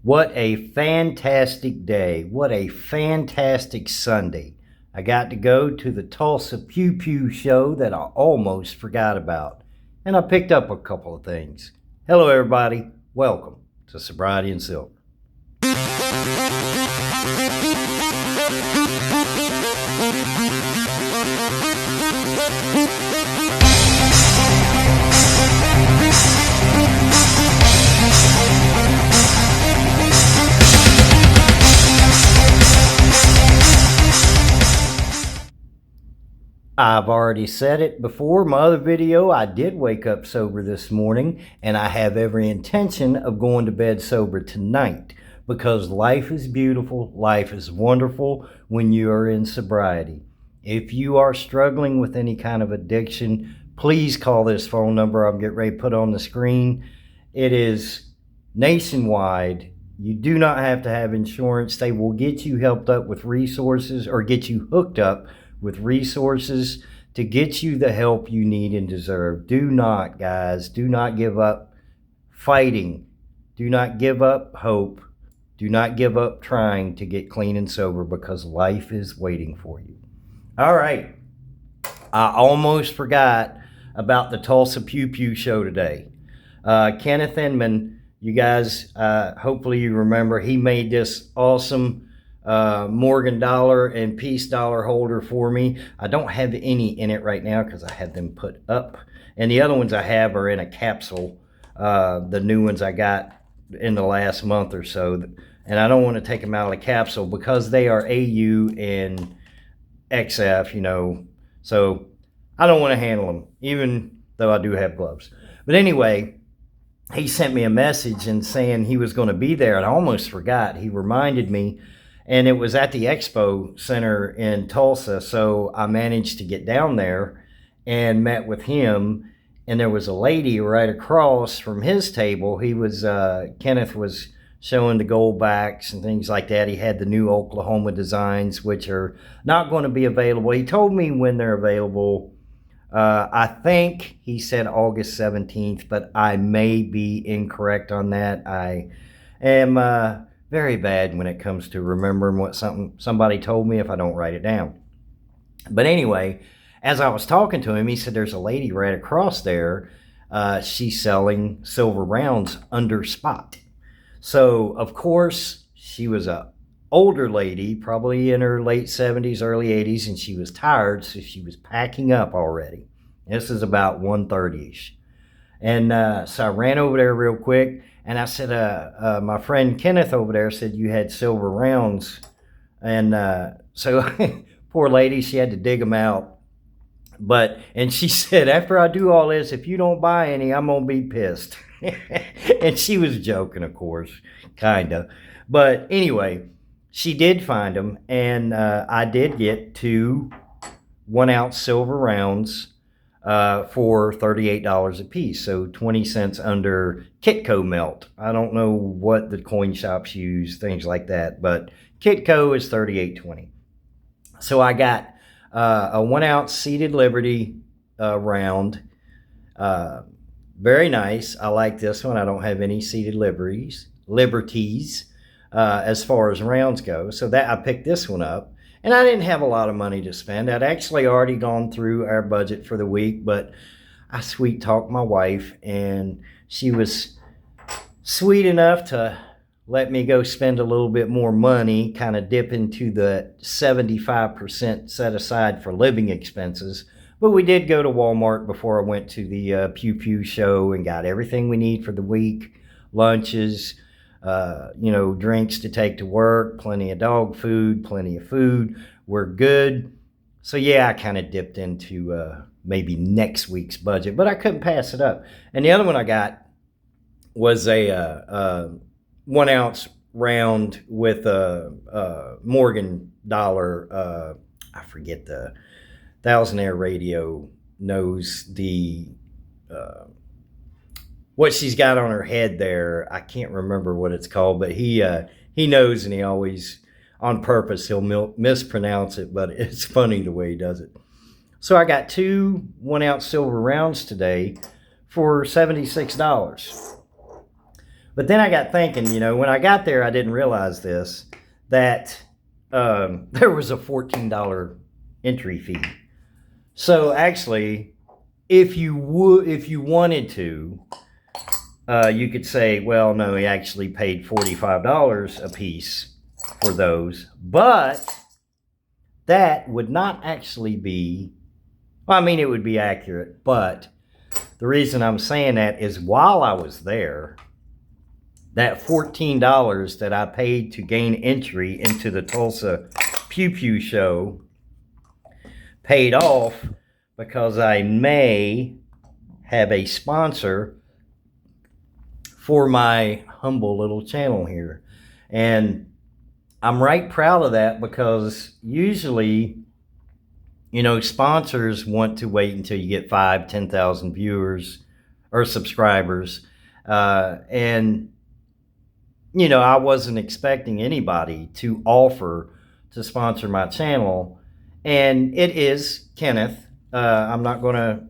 What a fantastic day. What a fantastic Sunday. I got to go to the Tulsa Pew Pew show that I almost forgot about. And I picked up a couple of things. Hello, everybody. Welcome to Sobriety and Silver. I've already said it before, my other video, I did wake up sober this morning, and I have every intention of going to bed sober tonight, because life is beautiful, life is wonderful when you are in sobriety. If you are struggling with any kind of addiction, please call this phone number I'm getting ready to put on the screen. It is nationwide. You do not have to have insurance. They will get you helped up with resources, or get you hooked up with resources to get you the help you need and deserve. Do not, guys, do not give up fighting. Do not give up hope. Do not give up trying to get clean and sober, because life is waiting for you. All right. I almost forgot about the Tulsa Pew Pew show today. Kenneth Inman, you guys, hopefully you remember, he made this awesome Morgan dollar and peace dollar holder for me. I don't have any in it right now because I had them put up, and the other ones I have are in a capsule, the new ones I got in the last month or so, and I don't want to take them out of the capsule because they are AU and XF, you know, so I don't want to handle them, even though I do have gloves. But anyway, he sent me a message and saying he was going to be there, and I almost forgot. He reminded me. And it was at the Expo Center in Tulsa, so I managed to get down there and met with him. And there was a lady right across from his table. He was, Kenneth was showing the gold backs and things like that. He had the new Oklahoma designs, which are not going to be available. He told me when they're available. I think he said August 17th, but I may be incorrect on that. I am very bad when it comes to remembering what somebody told me if I don't write it down. But anyway, as I was talking to him, he said there's a lady right across there. She's selling silver rounds under spot. So, of course, she was a older lady, probably in her late 70s, early 80s, and she was tired, so she was packing up already. This is about 1:30ish. And so I ran over there real quick. And I said, my friend Kenneth over there said you had silver rounds. And so poor lady, she had to dig them out. And she said, after I do all this, if you don't buy any, I'm going to be pissed. And she was joking, of course, kind of. But anyway, she did find them. And I did get 2 1-ounce silver rounds for $38 a piece, so 20 cents under Kitco melt. I don't know what the coin shops use, things like that, but Kitco is $38.20. So I got a 1-ounce seeded Liberty round. Very nice. I like this one. I don't have any seeded liberties as far as rounds go. So that I picked this one up. And I didn't have a lot of money to spend. I'd actually already gone through our budget for the week, but I sweet talked my wife, and she was sweet enough to let me go spend a little bit more money, kind of dip into the 75% set aside for living expenses. But we did go to Walmart before I went to the Pew Pew show and got everything we need for the week, lunches, drinks to take to work, plenty of dog food, plenty of food. We're good. So yeah, I kind of dipped into maybe next week's budget, but I couldn't pass it up. And the other one I got was a 1-ounce round with a Morgan dollar. I forget, the Thousand Air Radio knows the what she's got on her head there. I can't remember what it's called, but he knows, and he always, on purpose, he'll mispronounce it, but it's funny the way he does it. So I got 2 1-ounce silver rounds today for $76. But then I got thinking, when I got there, I didn't realize this, that there was a $14 entry fee. So actually, if you wanted to, you could say, well, no, he actually paid $45 a piece for those, but that would not actually be, well, I mean, it would be accurate, but the reason I'm saying that is while I was there, that $14 that I paid to gain entry into the Tulsa Pew Pew show paid off because I may have a sponsor for my humble little channel here. And I'm right proud of that because usually, sponsors want to wait until you get 10,000 viewers or subscribers. And I wasn't expecting anybody to offer to sponsor my channel. And it is Kenneth. I'm not going to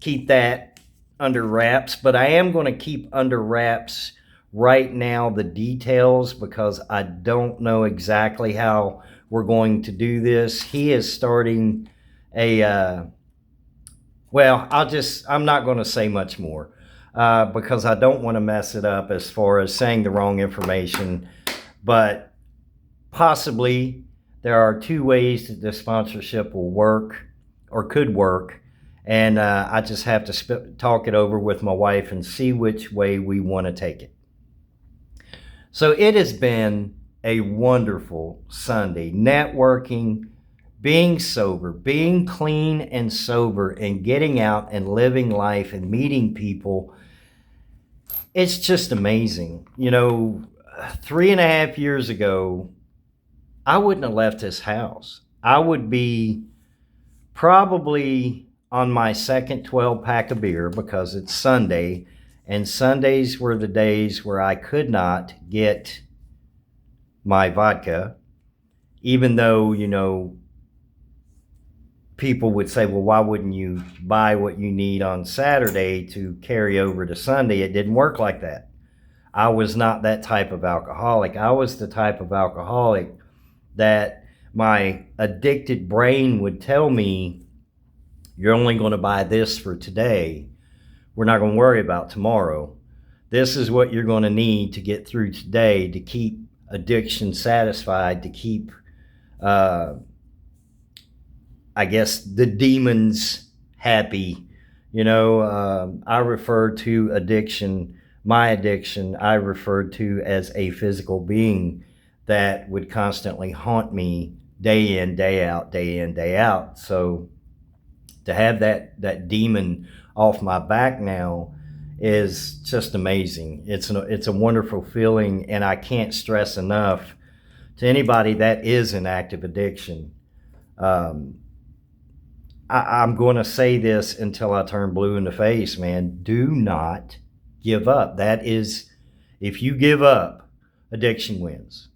keep that under wraps, but I am going to keep under wraps right now the details because I don't know exactly how we're going to do this. He is starting I'm not going to say much more because I don't want to mess it up as far as saying the wrong information, but possibly there are two ways that this sponsorship will work or could work. And I just have to talk it over with my wife and see which way we want to take it. So it has been a wonderful Sunday, networking, being sober, being clean and sober, and getting out and living life and meeting people. It's just amazing. 3.5 years ago, I wouldn't have left this house. I would be probably on my second 12-pack of beer because it's Sunday, and Sundays were the days where I could not get my vodka, even though, people would say, well, why wouldn't you buy what you need on Saturday to carry over to Sunday? It didn't work like that. I was not that type of alcoholic. I was the type of alcoholic that my addicted brain would tell me, you're only going to buy this for today. We're not going to worry about tomorrow. This is what you're going to need to get through today to keep addiction satisfied, to keep, I guess, the demons happy. I refer to addiction, my addiction, I referred to as a physical being that would constantly haunt me day in, day out, day in, day out. So to have that demon off my back now is just amazing. It's a wonderful feeling, and I can't stress enough to anybody that is in active addiction. I'm going to say this until I turn blue in the face, man. Do not give up. That is, if you give up, addiction wins.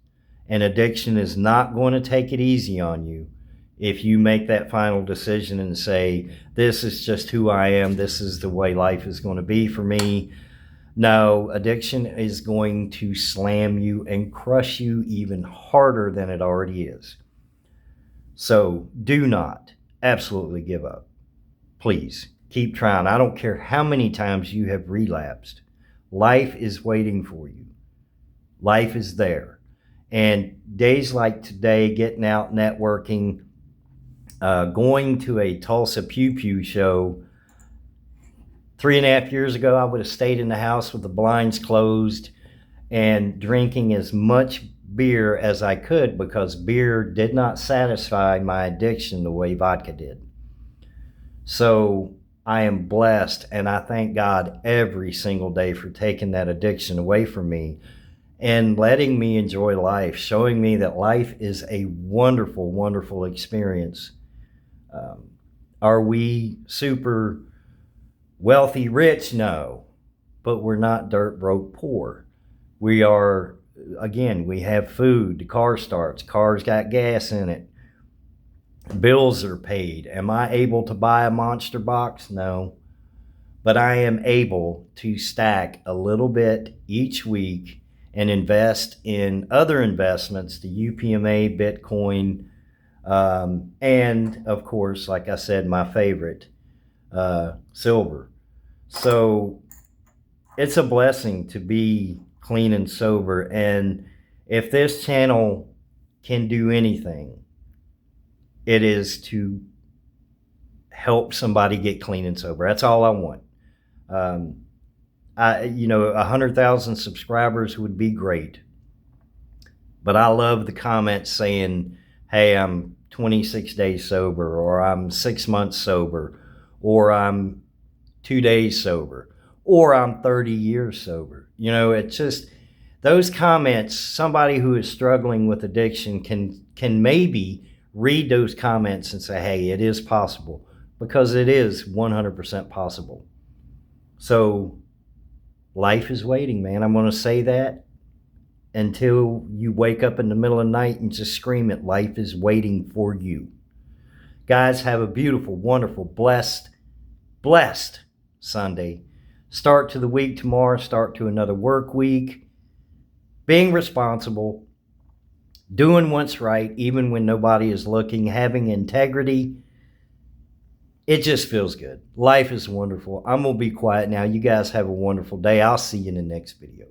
And addiction is not going to take it easy on you. If you make that final decision and say, this is just who I am, this is the way life is going to be for me. No, addiction is going to slam you and crush you even harder than it already is. So do not absolutely give up. Please keep trying. I don't care how many times you have relapsed. Life is waiting for you. Life is there. And days like today, getting out, networking, going to a Tulsa Pew Pew show. 3.5 years ago, I would have stayed in the house with the blinds closed and drinking as much beer as I could because beer did not satisfy my addiction the way vodka did. So I am blessed, and I thank God every single day for taking that addiction away from me and letting me enjoy life, showing me that life is a wonderful, wonderful experience. Are we super wealthy, rich? No, but we're not dirt broke poor. We are, again, we have food, the car starts, cars got gas in it, bills are paid. Am I able to buy a Monster box? No, but I am able to stack a little bit each week and invest in other investments, the UPMA, Bitcoin, and of course, like I said, my favorite, silver. So it's a blessing to be clean and sober. And if this channel can do anything, it is to help somebody get clean and sober. That's all I want. 100,000 subscribers would be great. But I love the comments saying, hey, I'm 26 days sober, or I'm 6 months sober, or I'm 2 days sober, or I'm 30 years sober. It's just those comments. Somebody who is struggling with addiction can maybe read those comments and say, hey, it is possible, because it is 100% possible. So life is waiting, man. I'm going to say that until you wake up in the middle of the night and just scream it. Life is waiting for you. Guys, have a beautiful, wonderful, blessed Sunday. Start to the week tomorrow. Start to another work week. Being responsible. Doing what's right, even when nobody is looking. Having integrity. It just feels good. Life is wonderful. I'm going to be quiet now. You guys have a wonderful day. I'll see you in the next video.